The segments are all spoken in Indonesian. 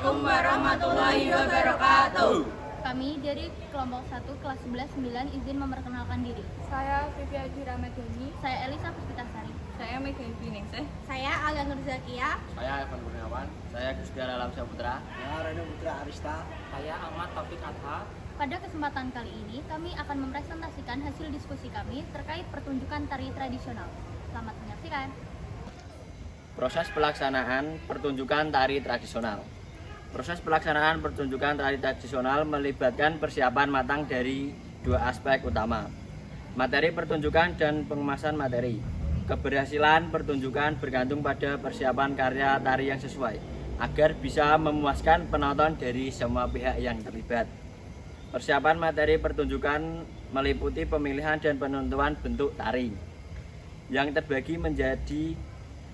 Assalamualaikum warahmatullahi wabarakatuh. Kami dari kelompok 1 kelas 11 9 izin memperkenalkan diri. Saya Vivi Adira Medoni. Saya Elisa Puspitasari. Saya Mega Ibiningsih. Saya Alia Nurzakia. Saya Evan Kurniawan. Saya Gustiara Alamsyah Putra. Saya Reno Putra Arista. Saya Ahmad Taufik Adha. Pada kesempatan kali ini, kami akan mempresentasikan hasil diskusi kami terkait pertunjukan tari tradisional. Selamat menyaksikan. Proses pelaksanaan pertunjukan tari tradisional. Proses pelaksanaan pertunjukan tari tradisional melibatkan persiapan matang dari dua aspek utama: materi pertunjukan dan pengemasan materi. Keberhasilan pertunjukan bergantung pada persiapan karya tari yang sesuai, agar bisa memuaskan penonton dari semua pihak yang terlibat. Persiapan materi pertunjukan meliputi pemilihan dan penentuan bentuk tari, yang terbagi menjadi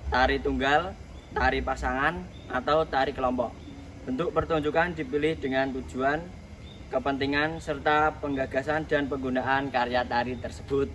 tari tunggal, tari pasangan, atau tari kelompok. Bentuk pertunjukan dipilih dengan tujuan, kepentingan, serta penggagasan dan penggunaan karya tari tersebut.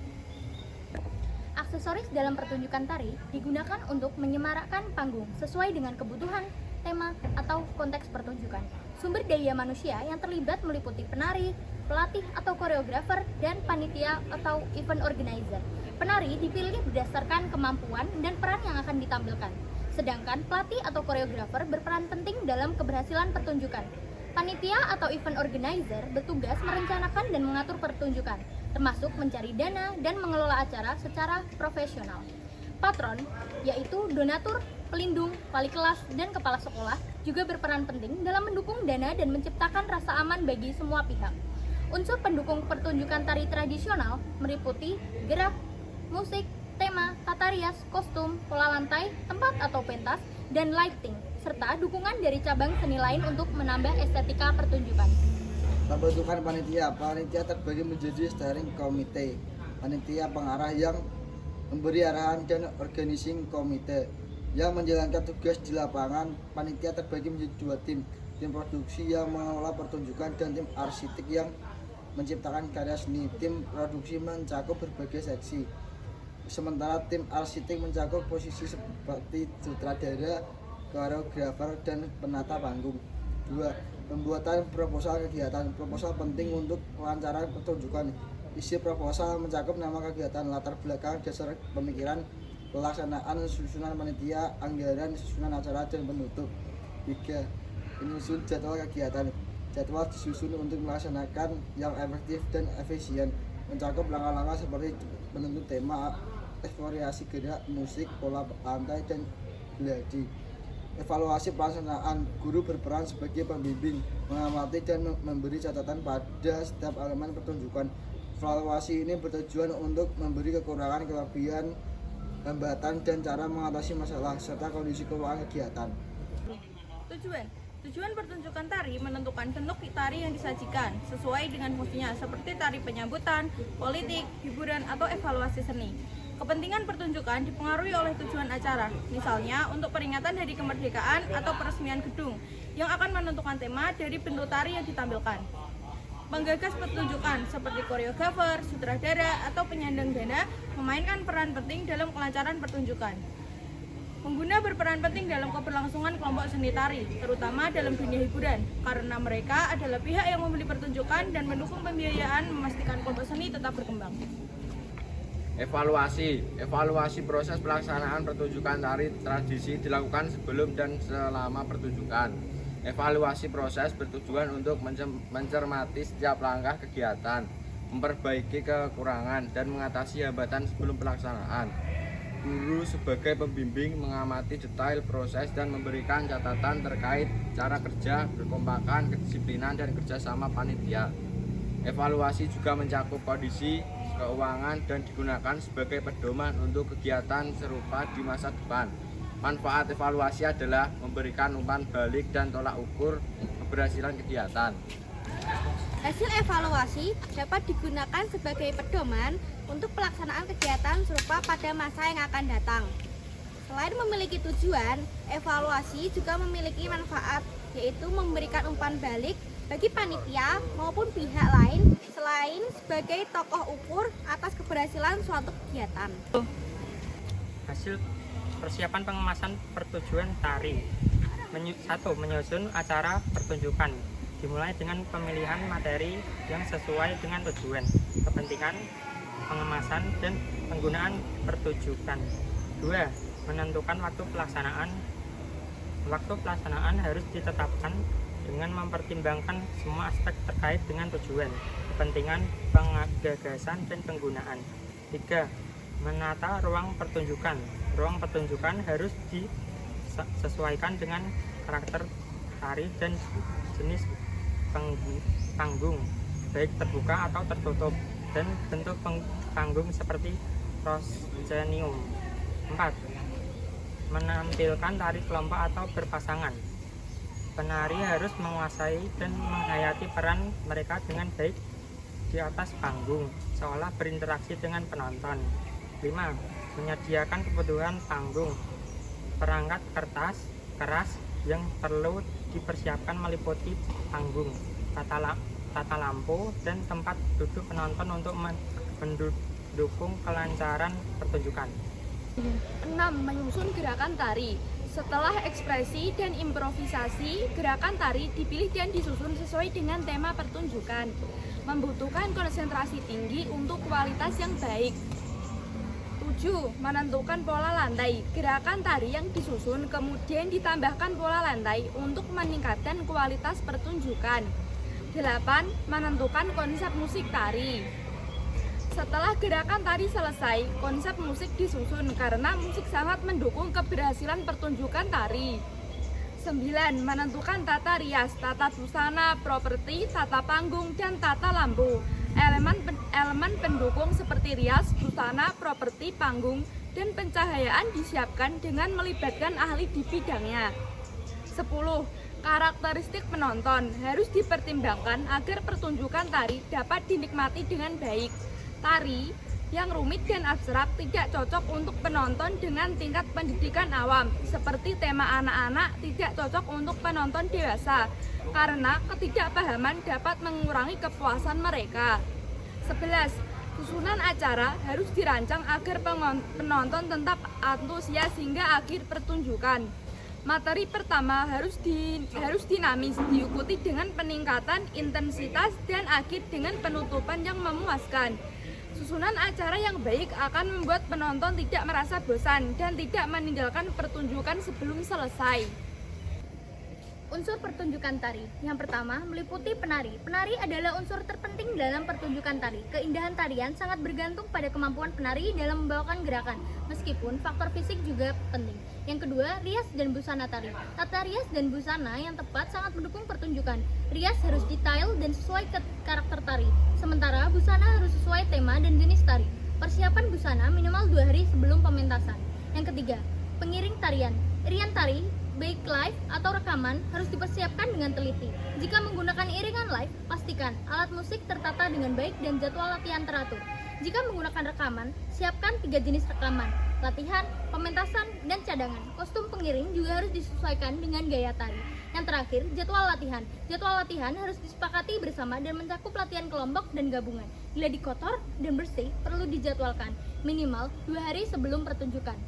Aksesoris dalam pertunjukan tari digunakan untuk menyemarakkan panggung sesuai dengan kebutuhan, tema, atau konteks pertunjukan. Sumber daya manusia yang terlibat meliputi penari, pelatih atau koreografer, dan panitia atau event organizer. Penari dipilih berdasarkan kemampuan dan peran yang akan ditampilkan. Sedangkan pelatih atau koreografer berperan penting dalam keberhasilan pertunjukan. Panitia atau event organizer bertugas merencanakan dan mengatur pertunjukan, termasuk mencari dana dan mengelola acara secara profesional. Patron, yaitu donatur, pelindung, wali kelas, dan kepala sekolah juga berperan penting dalam mendukung dana dan menciptakan rasa aman bagi semua pihak. Unsur pendukung pertunjukan tari tradisional meliputi gerak, musik, tema, tata rias, kostum, pola lantai, tempat atau pentas, dan lighting, serta dukungan dari cabang seni lain untuk menambah estetika pertunjukan. Pembentukan panitia. Panitia terbagi menjadi steering committee, panitia pengarah yang memberi arahan, dan organizing committee yang menjalankan tugas di lapangan. Panitia terbagi menjadi dua tim produksi yang mengelola pertunjukan dan tim arsitek yang menciptakan karya seni. Tim produksi mencakup berbagai seksi, sementara tim arsitek mencakup posisi seperti sutradara, koreografer, dan penata panggung. 2. Pembuatan proposal kegiatan. Proposal penting untuk kelancaran pertunjukan. Isi proposal mencakup nama kegiatan, latar belakang, dasar pemikiran, pelaksanaan, susunan panitia, anggaran, susunan acara, dan penutup. 3. Menyusun jadwal kegiatan. Jadwal disusun untuk melaksanakan yang efektif dan efisien, mencakup langkah-langkah seperti menentukan tema, variasi gerak, musik, pola lantai, dan gladi. Evaluasi pelaksanaan. Guru berperan sebagai pembimbing, mengamati dan memberi catatan pada setiap elemen pertunjukan. Evaluasi ini bertujuan untuk memberi kekurangan, kelebihan, hambatan, dan cara mengatasi masalah, serta kondisi keuangan kegiatan. Tujuan pertunjukan tari menentukan bentuk tari yang disajikan sesuai dengan fungsinya, seperti tari penyambutan, politik, hiburan, atau evaluasi seni. Kepentingan pertunjukan dipengaruhi oleh tujuan acara, misalnya untuk peringatan hari kemerdekaan atau peresmian gedung, yang akan menentukan tema dari bentuk tari yang ditampilkan. Menggagas pertunjukan seperti koreografer, sutradara, atau penyandang dana memainkan peran penting dalam kelancaran pertunjukan. Pengguna berperan penting dalam keberlangsungan kelompok seni tari, terutama dalam dunia hiburan, karena mereka adalah pihak yang membeli pertunjukan dan mendukung pembiayaan memastikan kelompok seni tetap berkembang. Evaluasi proses pelaksanaan pertunjukan tari tradisi dilakukan sebelum dan selama pertunjukan. Evaluasi proses bertujuan untuk mencermati setiap langkah kegiatan, memperbaiki kekurangan, dan mengatasi hambatan sebelum pelaksanaan. Guru sebagai pembimbing mengamati detail proses dan memberikan catatan terkait cara kerja, kekompakan, kedisiplinan, dan kerjasama panitia. Evaluasi juga mencakup kondisi keuangan dan digunakan sebagai pedoman untuk kegiatan serupa di masa depan. Manfaat evaluasi adalah memberikan umpan balik dan tolak ukur keberhasilan kegiatan. Hasil evaluasi dapat digunakan sebagai pedoman untuk pelaksanaan kegiatan serupa pada masa yang akan datang. Selain memiliki tujuan, evaluasi juga memiliki manfaat, yaitu memberikan umpan balik bagi panitia maupun pihak lain selain sebagai tokoh ukur atas keberhasilan suatu kegiatan. Hasil persiapan pengemasan pertunjukan tari. Menyusun acara pertunjukan dimulai dengan pemilihan materi yang sesuai dengan tujuan, kepentingan, pengemasan, dan penggunaan pertunjukan. 2. Menentukan waktu pelaksanaan. Waktu pelaksanaan harus ditetapkan dengan mempertimbangkan semua aspek terkait dengan tujuan, kepentingan, penggagasan, dan penggunaan. 3. Menata ruang pertunjukan. Ruang pertunjukan harus disesuaikan dengan karakter tari dan jenis panggung, baik terbuka atau tertutup, dan bentuk panggung seperti proscenium. 4. Menampilkan tari kelompok atau berpasangan. Penari harus menguasai dan menghayati peran mereka dengan baik di atas panggung, seolah berinteraksi dengan penonton. 5. Menyediakan kebutuhan panggung. Perangkat keras yang perlu dipersiapkan meliputi panggung, tata lampu, dan tempat duduk penonton untuk mendukung kelancaran pertunjukan. 6. Menyusun gerakan tari. Setelah ekspresi dan improvisasi, gerakan tari dipilih dan disusun sesuai dengan tema pertunjukan. Membutuhkan konsentrasi tinggi untuk kualitas yang baik. 7. Menentukan pola lantai. Gerakan tari yang disusun kemudian ditambahkan pola lantai untuk meningkatkan kualitas pertunjukan. 8. Menentukan konsep musik tari. Setelah gerakan tari selesai, konsep musik disusun karena musik sangat mendukung keberhasilan pertunjukan tari. 9. Menentukan tata rias, tata busana, properti, tata panggung, dan tata lampu. Elemen pendukung seperti rias, busana, properti, panggung, dan pencahayaan disiapkan dengan melibatkan ahli di bidangnya. 10. Karakteristik penonton harus dipertimbangkan agar pertunjukan tari dapat dinikmati dengan baik. Tari yang rumit dan abstrak tidak cocok untuk penonton dengan tingkat pendidikan awam, seperti tema anak-anak tidak cocok untuk penonton dewasa, karena ketidakpahaman dapat mengurangi kepuasan mereka. 11. Susunan acara harus dirancang agar penonton tetap antusias hingga akhir pertunjukan. Materi pertama harus dinamis, diikuti dengan peningkatan intensitas, dan akhir dengan penutupan yang memuaskan. Susunan acara yang baik akan membuat penonton tidak merasa bosan dan tidak meninggalkan pertunjukan sebelum selesai. Unsur pertunjukan tari. Yang pertama, meliputi penari. Penari adalah unsur terpenting dalam pertunjukan tari. Keindahan tarian sangat bergantung pada kemampuan penari dalam membawakan gerakan, meskipun faktor fisik juga penting. Yang kedua, rias dan busana tari. Tata rias dan busana yang tepat sangat mendukung pertunjukan. Rias harus detail dan sesuai karakter tari, sementara busana harus sesuai tema dan jenis tari. Persiapan busana minimal 2 hari sebelum pementasan. Yang ketiga, pengiring tarian. Irian tari baik live atau rekaman harus dipersiapkan dengan teliti. Jika menggunakan iringan live, pastikan alat musik tertata dengan baik dan jadwal latihan teratur. Jika menggunakan rekaman, siapkan 3 jenis rekaman: latihan, pementasan, dan cadangan. Kostum pengiring juga harus disesuaikan dengan gaya tari. Yang terakhir, jadwal latihan. Jadwal latihan harus disepakati bersama dan mencakup latihan kelompok dan gabungan. Gladi kotor dan bersih perlu dijadwalkan minimal 2 hari sebelum pertunjukan.